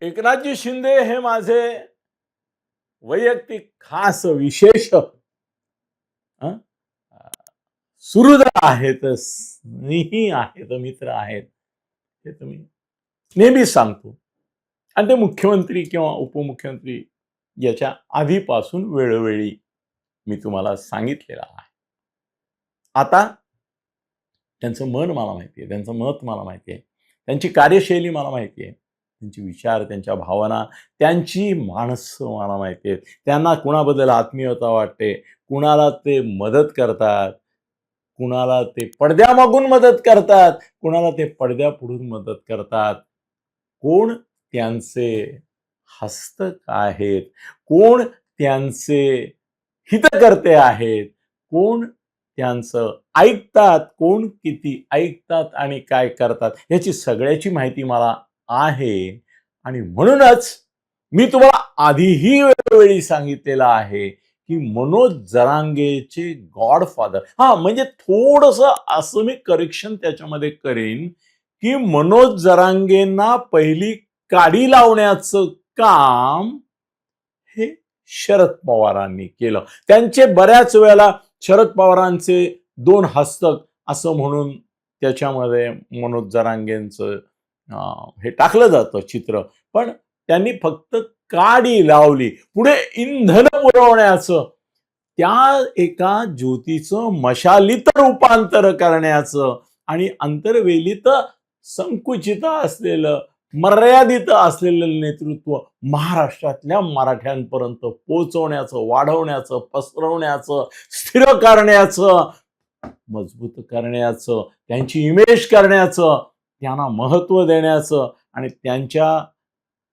एकनाथजी शिंदे हे माझे वैयक्तिक खास विशेष सुहृद आहेत, स्नेही आहेत, मित्र आहेत, हे तुम्ही नेहमीच सांगतो. आणि ते मुख्यमंत्री किंवा उपमुख्यमंत्री याच्या आधीपासून वेळोवेळी मी तुम्हाला सांगितलेलं आहे. आता त्यांचं मन मला माहिती आहे, त्यांचं मत मला माहिती आहे, त्यांची कार्यशैली मला माहिती आहे, त्यांचे विचार, त्यांच्या भावना, त्यांची माणसं मला माहिती आहेत. त्यांना कुणाबद्दल आत्मीयता वाटते, कुणाला ते मदत करतात, कुणाला ते पडद्यामागून मदत करतात, कुणाला ते पडद्यापुढून मदत करतात. कोण त्यांचे हस्तक आहेत, कोण त्यांचे हितकर्ते आहेत, कोण त्यांचं ऐकतात, कोण किती ऐकतात आणि काय करतात, याची सगळ्याची माहिती मला आहे. आणि म्हणूनच मी तुम्हाला आधीही वेळोवेळी सांगितलेलं आहे की मनोज जरांगेचे गॉडफादर, म्हणजे थोडंसं असं मी करेक्शन त्याच्यामध्ये करेन की मनोज जरांगेंना पहिली काडी लावण्याचं काम हे शरद पवारांनी केलं. त्यांचे बऱ्याच वेळेला शरद पवारांचे दोन हस्तक असं म्हणून त्याच्यामध्ये मनोज जरांगेंचं हे टाकलं जातं चित्र, पण त्यांनी फक्त काडी लावली. पुढे इंधन पुरवण्याचं, त्या एका ज्योतीचं मशालीत रूपांतर करण्याचं आणि अंतर्वेलीत संकुचित असलेलं, मर्यादित असलेलं नेतृत्व महाराष्ट्रातल्या मराठ्यांपर्यंत पोहोचवण्याचं, वाढवण्याचं, पसरवण्याचं, स्थिर करण्याचं, मजबूत करण्याचं, त्यांची इमेज करण्याचं, त्यांना महत्व देण्याचं आणि त्यांच्या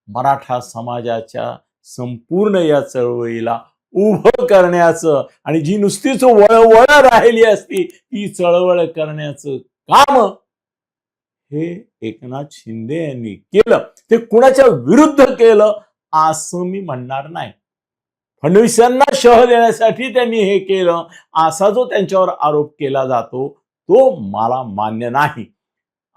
मराठा समाजाच्या संपूर्ण या चळवळीला उभं करण्याचं आणि जी नुसतीच वळवळ राहिली असती ती चळवळ करण्याचं काम हे एकनाथ शिंदे यांनी केलं. ते कुणाच्या विरुद्ध केलं असं मी म्हणणार नाही. फडणवीसांना शह देण्यासाठी त्यांनी हे केलं असा जो त्यांच्यावर आरोप केला जातो तो मला मान्य नाही.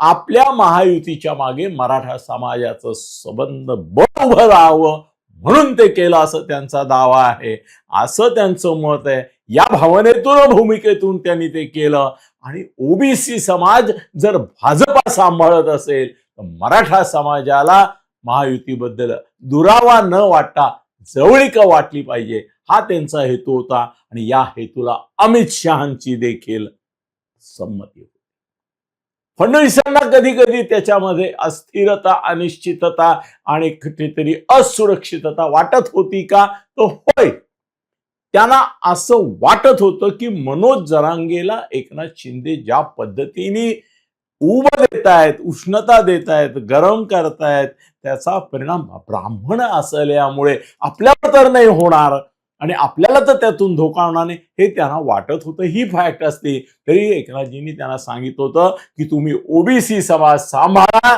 आपल्या महायुतीच्या मागे मराठा समाजाचं संबंध बळ उभं राहावं म्हणून ते केलं असं त्यांचा दावा आहे, असं त्यांचं मत आहे. या भावनेतून, भूमिकेतून त्यांनी ते केलं. आणि ओबीसी समाज जर भाजपा सांभाळत असेल तर मराठा समाजाला महायुतीबद्दल दुरावा न वाटता जवळीक वाटली पाहिजे, हा त्यांचा हेतू होता. आणि या हेतूला अमित शहांची देखील संमती होती. फडणवीसांना कधी कधी त्याच्यामध्ये अस्थिरता, अनिश्चितता आणि कुठेतरी असुरक्षितता वाटत होती का? तो होय, त्यांना असं वाटत होतं की मनोज जरांगेला एकनाथ शिंदे ज्या पद्धतीने उभं देत आहेत, उष्णता देत आहेत, गरम करतायत, त्याचा परिणाम ब्राह्मण असल्यामुळे आपल्यावर तर नाही होणार आणि आपल्याला तर त्यातून धोका होणार नाही हे त्यांना वाटत होतं. ही फॅक्ट असते. तरी एकनाथजींनी त्यांना सांगितलं होतं की तुम्ही ओबीसी समाज सांभाळा,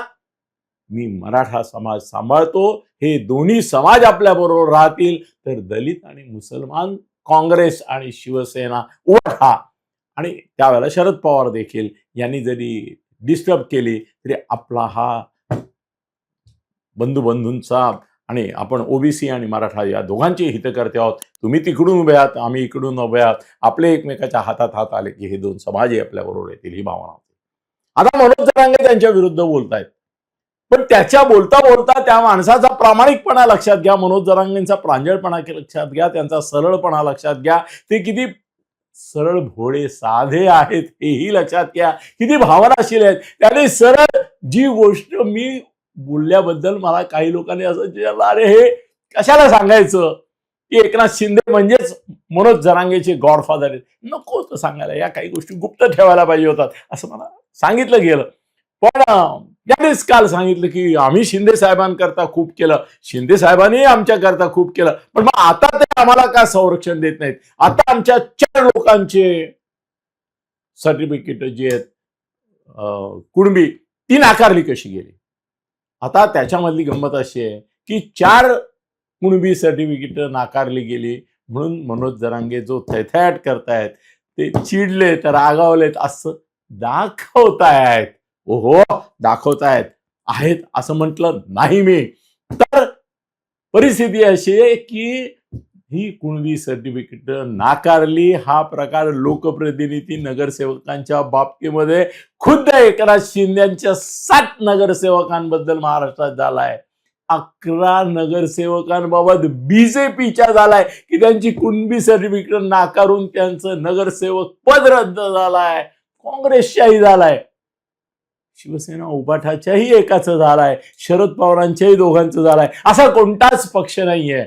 मी मराठा समाज सांभाळतो. हे दोन्ही समाज आपल्या बरोबर राहतील तर दलित आणि मुसलमान, काँग्रेस आणि शिवसेना उभा. आणि त्यावेळेला शरद पवार देखील यांनी जरी डिस्टर्ब केली तरी आपला हा बंधूंचा आणि आपण ओबीसी आणि मराठा या दोघांचे हितकर्ते आहोत. तुम्ही तिकडून उभे आहात, आम्ही इकडून उभे आहात, आपले एकमेकाच्या हातात हात आले की हे दोन समाजही आपल्या बरोबर येतील, ही भावना होती. आता मनोज जरांगे त्यांच्या विरुद्ध बोलतायत, पण त्याच्या बोलता बोलता त्या माणसाचा प्रामाणिकपणा लक्षात घ्या, मनोज जरांगेंचा प्रांजळपणा लक्षात घ्या, त्यांचा सरळपणा लक्षात घ्या. ते किती सरळ भोळे साधे आहेत हेही लक्षात घ्या, किती भावनाशील आहेत. त्याने सरळ जी गोष्ट मी बोलल्याबद्दल मला काही लोकांनी असं विचारलं, अरे हे कशाला सांगायचं की एकनाथ शिंदे म्हणजेच मनोज जरांगेचे गॉडफादर आहेत. नको होतं सांगायला, या काही गोष्टी गुप्त ठेवायला पाहिजे होतात असं मला सांगितलं गेलं. पण त्यानेच काल सांगितलं की आम्ही शिंदे साहेबांकरता खूप केलं, शिंदे साहेबांनी आमच्याकरता खूप केलं, पण मग आता ते आम्हाला का संरक्षण देत नाहीत? आता आमच्या 4 लोकांचे सर्टिफिकेट जे आहेत कुणबी ती नाकारली कशी गेली? आता त्याच्यामधली गंमत अशी आहे की 4 कुणबी सर्टिफिकेट नाकारली गेली म्हणून मनोज जरांगे जो थैथयाट करतायत, ते चिडलेत, रागावलेत असं दाखवतायत. ओहो, दाखवतायत आहेत असं म्हटलं नाही मी. तर परिस्थिती अशी आहे की ही कुणबी सर्टिफिकेट नाकारली. हा प्रकार लोकप्रतिनिधी नगरसेवकांच्या बाबतीमध्ये खुद्द एकनाथ शिंदेच्या 7 नगरसेवकांबद्दल महाराष्ट्रात झालाय. 11 नगरसेवकांबाबत बीजेपीच्या झालाय की त्यांची कुणबी सर्टिफिकेट नाकारून त्यांचं नगरसेवक पद रद्द झालाय. काँग्रेसच्याही झालाय, शिवसेना उबाठाच्याही एकाचं झालाय, शरद पवारांच्याही दोघांचं झालाय. असा कोणताच पक्ष नाहीये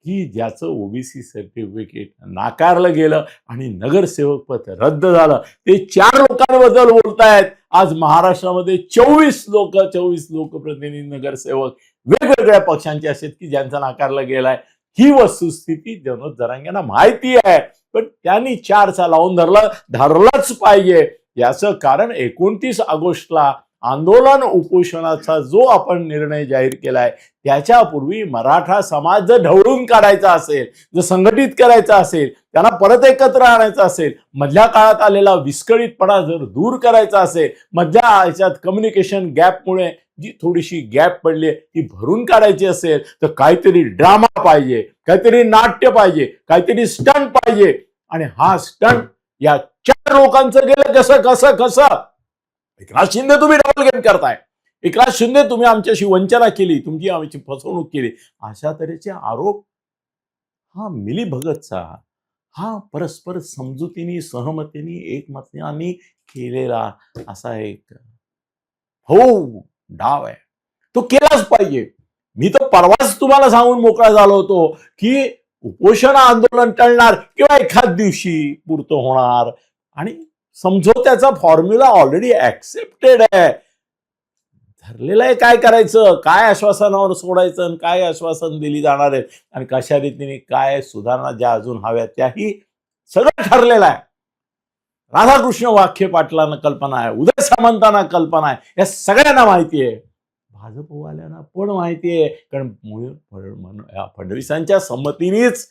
की ज्याचं ओबीसी सर्टिफिकेट नाकारलं गेलं आणि नगरसेवक पद रद्द झालं. ते 4 लोकांबद्दल बोलतायत. आज महाराष्ट्रामध्ये 24 लोकप्रतिनिधी नगरसेवक वेगवेगळ्या पक्षांचे असेल की ज्यांचा नाकारलं गेलाय. ही वस्तुस्थिती मनोज जरांगेंना माहिती आहे, पण त्यांनी 4चा लावून धरलाच पाहिजे. याचं कारण 29 ऑगस्टला आंदोलन उपोषणाचा जो आपण निर्णय जाहीर केलाय त्याच्यापूर्वी मराठा समाज जर ढवळून काढायचा असेल, जर संघटित करायचा असेल, त्यांना परत एकत्र आणायचं असेल, मधल्या काळात आलेला विस्कळीतपणा जर दूर करायचा असेल, मधल्या ह्याच्यात कम्युनिकेशन गॅपमुळे जी थोडीशी गॅप पडली ती भरून काढायची असेल तर काहीतरी ड्रामा पाहिजे, काहीतरी नाट्य पाहिजे, काहीतरी स्टंट पाहिजे. आणि हा स्टंट या 4 लोकांचं गेलं. कसं एकनाथ शिंदे तुम्ही डबल गेम करताय, एकनाथ शिंदे तुम्ही आमच्याशी वंचना केली, तुमची आमची फसवणूक केली, अशा तऱ्हेचे आरोप हा मिलीभगतचा, हा परस्पर समजुतीने, सहमतीने, एकमताने केलेला असा एक डाव आहे. तो केलाच पाहिजे. मी तर परवाच तुम्हाला सांगून मोकळा झालो होतो की उपोषण आंदोलन टळणार किंवा एखाद दिवशी पुरतं होणार आणि समझोत्याचा फॉर्म्युला ऑलरेडी ऍक्सेप्टेड आहे, ठरलेलं आहे. काय करायचं, काय आश्वासनावर सोडायचं आणि काय आश्वासन दिली जाणार आहेत आणि कशा रीतीने काय सुधारणा ज्या अजून हव्यात त्याही सगळं ठरलेलं आहे. राधाकृष्ण वाख्ये पाटलांना कल्पना आहे, उदय सामंतांना कल्पना आहे, या सगळ्यांना माहिती आहे, भाजपवाल्यांना पण माहिती आहे. कारण फडणवीसांच्या संमतीनेच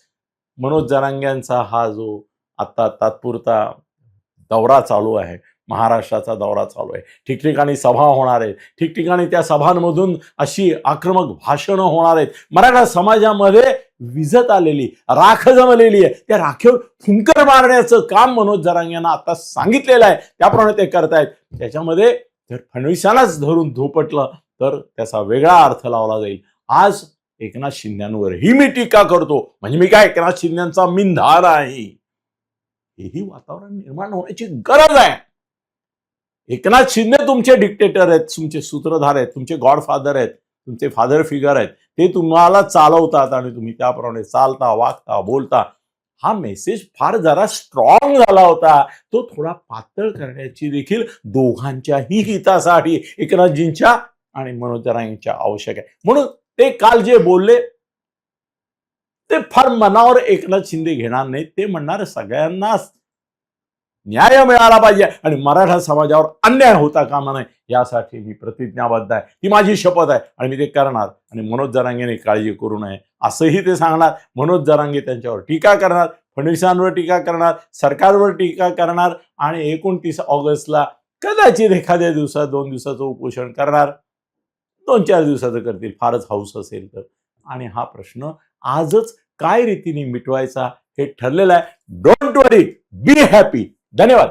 मनोज जरांगेंचा हा जो आता तात्पुरता दौरा चालू आहे, महाराष्ट्राचा दौरा चालू आहे, ठिकठिकाणी सभा होणार आहेत, ठिकठिकाणी त्या सभांमधून अशी आक्रमक भाषणं होणार आहेत. मराठा समाजामध्ये विजत आलेली, राख जमलेली आहे, त्या राखेवर फुंकर मारण्याचं काम मनोज जरांगेंना आता सांगितलेलं आहे, त्याप्रमाणे ते करतायत. त्याच्यामध्ये जर फडणवीसांनाच धरून धोपटलं तर त्याचा वेगळा अर्थ लावला जाईल. आज एकनाथ शिंदेवर ही मी टीका करतो म्हणजे मी काय एकनाथ शिंदेचा मिंधा नाही, हेही वातावरण निर्माण होण्याची गरज आहे. एकनाथ शिंदे तुमचे डिक्टेटर आहेत, तुमचे सूत्रधार आहेत, तुमचे गॉडफादर आहेत, तुमचे फादर फिगर आहेत, ते तुम्हाला चालवतात आणि तुम्ही त्याप्रमाणे चालता, वागता, बोलता. हा मेसेज फार जरा स्ट्रॉंग झाला होता, तो थोडा पातळ करण्याची देखील दोघांच्याही हितासाठी एकनाथजींच्या आणि मनोज जरांगेंच्या आवश्यक आहे. म्हणून ते काल जे बोलले ते फार मनावर एकनाथ शिंदे घेणार नाहीत. ते म्हणणार सगळ्यांना न्याय मिळाला पाहिजे आणि मराठा समाजावर अन्याय होता कामा नये, यासाठी मी प्रतिज्ञाबद्ध आहे, ही माझी शपथ आहे आणि मी ते करणार. आणि मनोज जरांगेने काळजी करू नये असंही ते सांगणार. मनोज जरांगे त्यांच्यावर टीका करणार, फडणवीसांवर टीका करणार, सरकारवर टीका करणार आणि 29 ऑगस्टला कदाचित एखाद्या दिवसात 2 दिवसाचं उपोषण करणार, 2-4 दिवसाचं करतील फारच हौस असेल तर. आणि हा प्रश्न आजच काय रीतीने मिटवायचा हे ठरलेलं आहे. Don't worry, be happy. धन्यवाद.